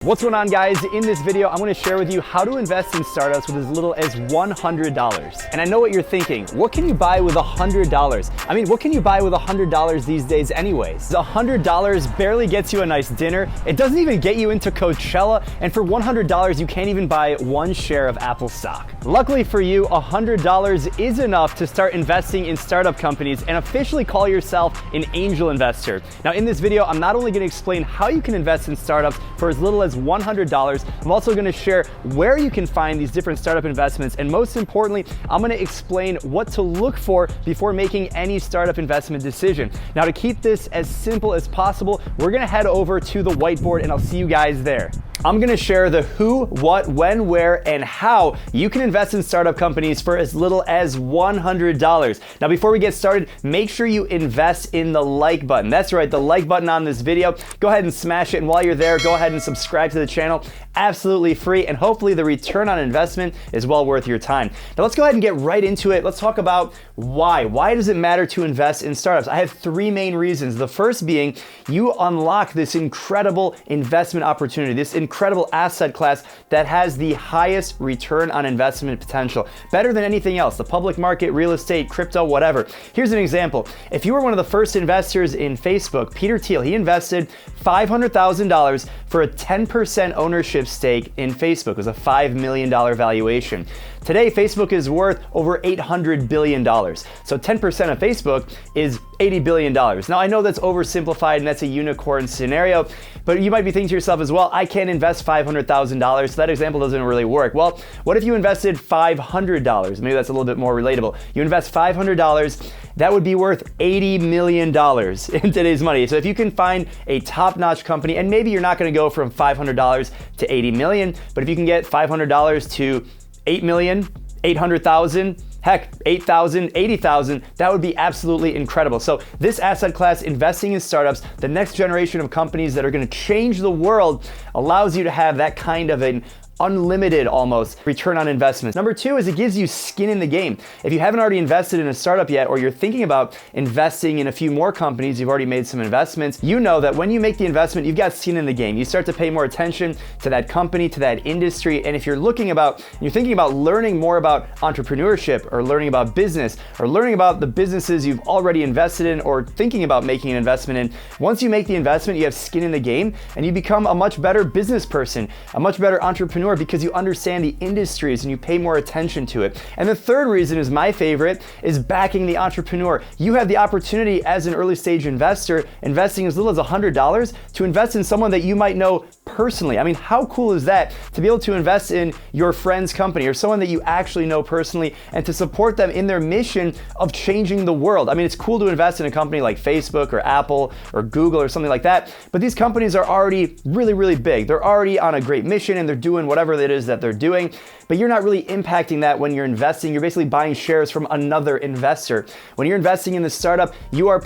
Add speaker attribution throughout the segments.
Speaker 1: What's going on, guys? In this video, I'm going to share with you how to invest in startups with as little as $100. And I know what you're thinking. What can you buy with $100? I mean, what can you buy with $100 these days anyways? $100 barely gets you a nice dinner. It doesn't even get you into Coachella. And for $100, you can't even buy one share of Apple stock. Luckily for you, $100 is enough to start investing in startup companies and officially call yourself an angel investor. Now, in this video, I'm not only going to explain how you can invest in startups for as little as $100. I'm also going to share where you can find these different startup investments, and most importantly, I'm going to explain what to look for before making any startup investment decision. Now, to keep this as simple as possible, we're going to head over to the whiteboard and I'll see you guys there. I'm going to share the who, what, when, where, and how you can invest in startup companies for as little as $100. Now, before we get started, make sure you invest in the like button. That's right, the like button on this video. Go ahead and smash it, and while you're there, go ahead and subscribe to the channel. Absolutely free, and hopefully the return on investment is well worth your time. Now, let's go ahead and get right into it. Let's talk about why. Why does it matter to invest in startups? I have three main reasons. The first being you unlock this incredible investment opportunity, this incredible asset class that has the highest return on investment potential. Better than anything else, the public market, real estate, crypto, whatever. Here's an example. If you were one of the first investors in Facebook, Peter Thiel, he invested $500,000 for a 10% ownership stake in Facebook. It was a $5 million valuation. Today, Facebook is worth over $800 billion. So 10% of Facebook is $80 billion. Now, I know that's oversimplified and that's a unicorn scenario, but you might be thinking to yourself as well, I can't invest $500,000, so that example doesn't really work. Well, what if you invested $500? Maybe that's a little bit more relatable. You invest $500, that would be worth $80 million in today's money. So if you can find a top-notch company, and maybe you're not gonna go from $500 to $80 million, but if you can get $500 to $8 million, 800,000, heck, 8,000, 80,000, that would be absolutely incredible. So this asset class, investing in startups, the next generation of companies that are going to change the world, allows you to have that kind of an unlimited almost return on investment. Number two is it gives you skin in the game. If you haven't already invested in a startup yet, or you're thinking about investing in a few more companies, you've already made some investments, you know that when you make the investment, you've got skin in the game. You start to pay more attention to that company, to that industry. And if you're thinking about learning more about entrepreneurship, or learning about business, or learning about the businesses you've already invested in, or thinking about making an investment in, once you make the investment, you have skin in the game and you become a much better business person, a much better entrepreneur, because you understand the industries and you pay more attention to it. And the third reason is my favorite, is backing the entrepreneur. You have the opportunity as an early stage investor, investing as little as $100, to invest in someone that you might know personally. I mean, how cool is that to be able to invest in your friend's company or someone that you actually know personally and to support them in their mission of changing the world? I mean, it's cool to invest in a company like Facebook or Apple or Google or something like that, but these companies are already really, really big. They're already on a great mission and they're doing whatever it is that they're doing, but you're not really impacting that when you're investing. You're basically buying shares from another investor. When you're investing in the startup, you're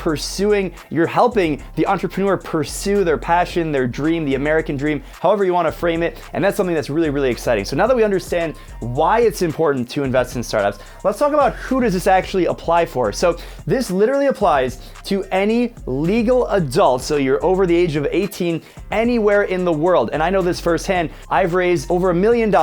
Speaker 1: helping the entrepreneur pursue their passion, their dream, the American dream, however you want to frame it. And that's something that's really, really exciting. So now that we understand why it's important to invest in startups, let's talk about who does this actually apply for. So this literally applies to any legal adult. So you're over the age of 18 anywhere in the world. And I know this firsthand. I've raised over $1 million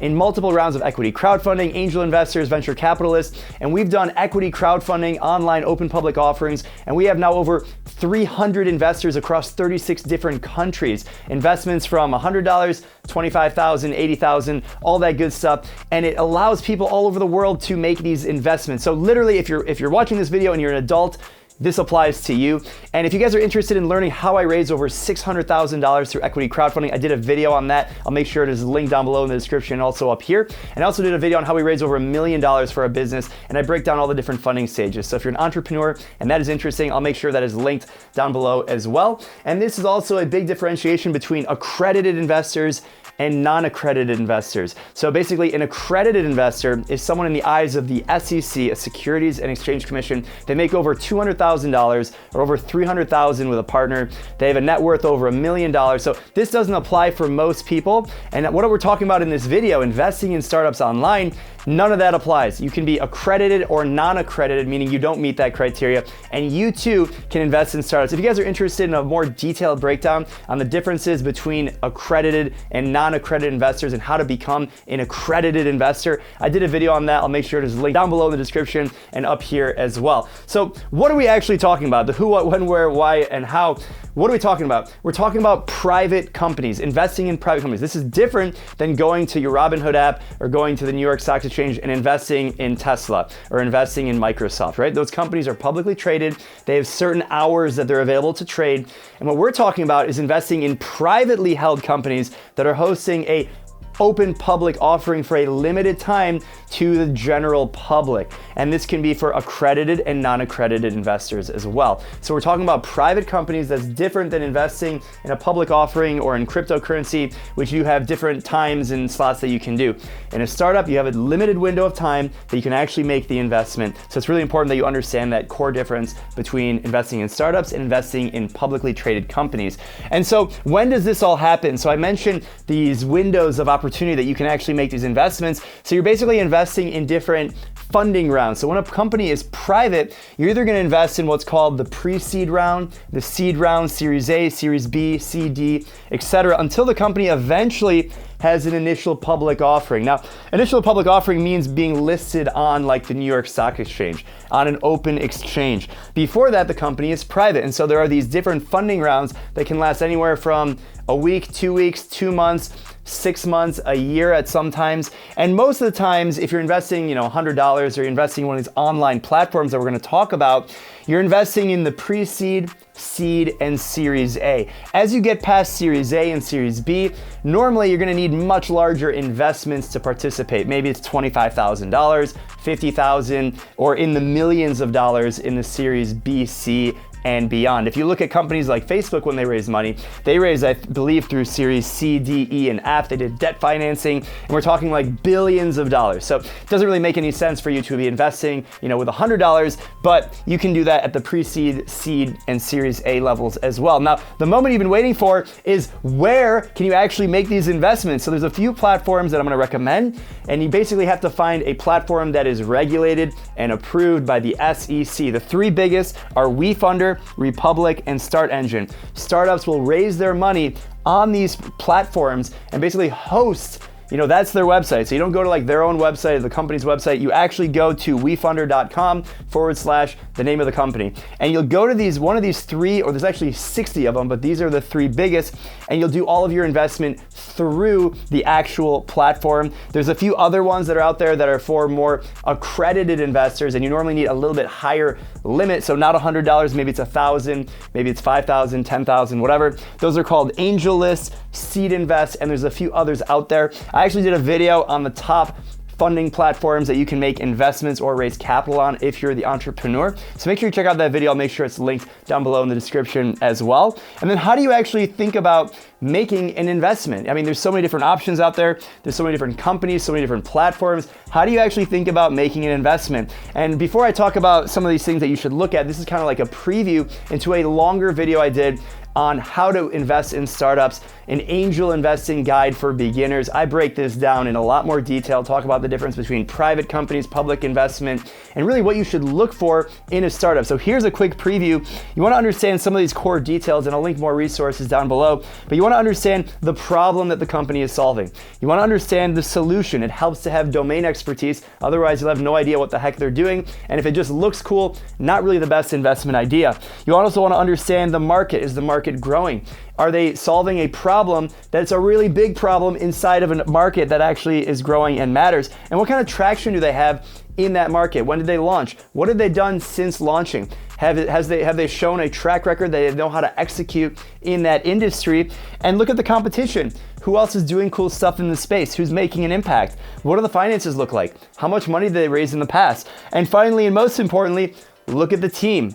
Speaker 1: in multiple rounds of equity crowdfunding, angel investors, venture capitalists, and we've done equity crowdfunding, online open public offerings, and we have now over 300 investors across 36 different countries. Investments from $100, $25,000, $80,000, all that good stuff. And it allows people all over the world to make these investments. So literally, if you're watching this video and you're an adult, this applies to you. And if you guys are interested in learning how I raised over $600,000 through equity crowdfunding, I did a video on that. I'll make sure it is linked down below in the description and also up here. And I also did a video on how we raised over $1 million for our business, and I break down all the different funding stages. So if you're an entrepreneur and that is interesting, I'll make sure that is linked down below as well. And this is also a big differentiation between accredited investors and non-accredited investors. So basically, an accredited investor is someone in the eyes of the SEC, a Securities and Exchange Commission. They make over $200,000 or over $300,000 with a partner. They have a net worth over $1 million. So this doesn't apply for most people. And what we're talking about in this video, investing in startups online, none of that applies. You can be accredited or non-accredited, meaning you don't meet that criteria, and you too can invest in startups. If you guys are interested in a more detailed breakdown on the differences between accredited and non-accredited investors and how to become an accredited investor, I did a video on that. I'll make sure there's a link down below in the description and up here as well. So what are we actually talking about? The who, what, when, where, why, and how. What are we talking about? We're talking about private companies, investing in private companies. This is different than going to your Robinhood app or going to the New York Stock Exchange and investing in Tesla or investing in Microsoft, right? Those companies are publicly traded. They have certain hours that they're available to trade. And what we're talking about is investing in privately held companies that are hosting a open public offering for a limited time to the general public. And this can be for accredited and non-accredited investors as well. So we're talking about private companies. That's different than investing in a public offering or in cryptocurrency, which you have different times and slots that you can do. In a startup, you have a limited window of time that you can actually make the investment. So it's really important that you understand that core difference between investing in startups and investing in publicly traded companies. And so when does this all happen? So I mentioned these windows of opportunity that you can actually make these investments. So you're basically investing in different funding rounds. So when a company is private, you're either going to invest in what's called the pre-seed round, the seed round, Series A, Series B, C, D, etc., until the company eventually has an initial public offering. Now, initial public offering means being listed on like the New York Stock Exchange, on an open exchange. Before that, the company is private. And so there are these different funding rounds that can last anywhere from a week, 2 weeks, 2 months, 6 months, a year at some times. And most of the times, if you're investing, $100 or you're investing in one of these online platforms that we're going to talk about, you're investing in the pre-seed, seed, and Series A. As you get past Series A and Series B, normally you're going to need much larger investments to participate. Maybe it's $25,000, $50,000, or in the millions of dollars in the Series B, C, and beyond. If you look at companies like Facebook, when they raise money, they raise, I believe, through Series C, D, E, and F. They did debt financing, and we're talking like billions of dollars. So it doesn't really make any sense for you to be investing, with $100, but you can do that at the pre-seed, seed, and Series A levels as well. Now, the moment you've been waiting for is where can you actually make these investments? So there's a few platforms that I'm gonna recommend, and you basically have to find a platform that is regulated and approved by the SEC. The three biggest are WeFunder, Republic, and Start Engine. Startups will raise their money on these platforms and basically host, that's their website. So you don't go to like their own website, the company's website. You actually go to wefunder.com/the name of the company. And you'll go to one of these three, or there's actually 60 of them, but these are the three biggest. And you'll do all of your investment through the actual platform. There's a few other ones that are out there that are for more accredited investors, and you normally need a little bit higher limit. So not $100, maybe it's $1,000, maybe it's $5,000, $10,000, whatever. Those are called AngelList, Seed Invest, and there's a few others out there. I actually did a video on the top funding platforms that you can make investments or raise capital on if you're the entrepreneur. So make sure you check out that video. I'll make sure it's linked down below in the description as well. And then how do you actually think about making an investment? I mean, there's so many different options out there. There's so many different companies, so many different platforms. How do you actually think about making an investment? And before I talk about some of these things that you should look at, this is kind of like a preview into a longer video I did on how to invest in startups, an angel investing guide for beginners. I break this down in a lot more detail, talk about the difference between private companies, public investment, and really what you should look for in a startup. So here's a quick preview. You wanna understand some of these core details, and I'll link more resources down below, but you wanna understand the problem that the company is solving. You wanna understand the solution. It helps to have domain expertise, otherwise you'll have no idea what the heck they're doing, and if it just looks cool, not really the best investment idea. You also wanna understand the market. Is the market growing? Are they solving a problem that's a really big problem inside of a market that actually is growing and matters? And what kind of traction do they have in that market? When did they launch? What have they done since launching? Have they shown a track record that they know how to execute in that industry? And look at the competition. Who else is doing cool stuff in the space? Who's making an impact? What do the finances look like? How much money did they raise in the past? And finally, and most importantly, look at the team.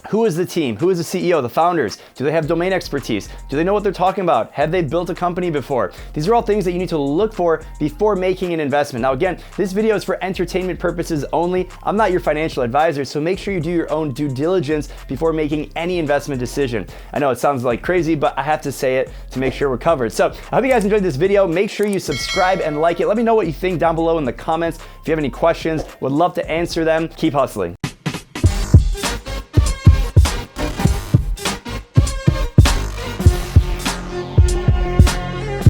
Speaker 1: Who is the team? Who is the CEO, the founders? Do they have domain expertise? Do they know what they're talking about? Have they built a company before? These are all things that you need to look for before making an investment. Now again, this video is for entertainment purposes only. I'm not your financial advisor, so make sure you do your own due diligence before making any investment decision. I know it sounds like crazy, but I have to say it to make sure we're covered. So I hope you guys enjoyed this video. Make sure you subscribe and like it. Let me know what you think down below in the comments. If you have any questions, would love to answer them. Keep hustling.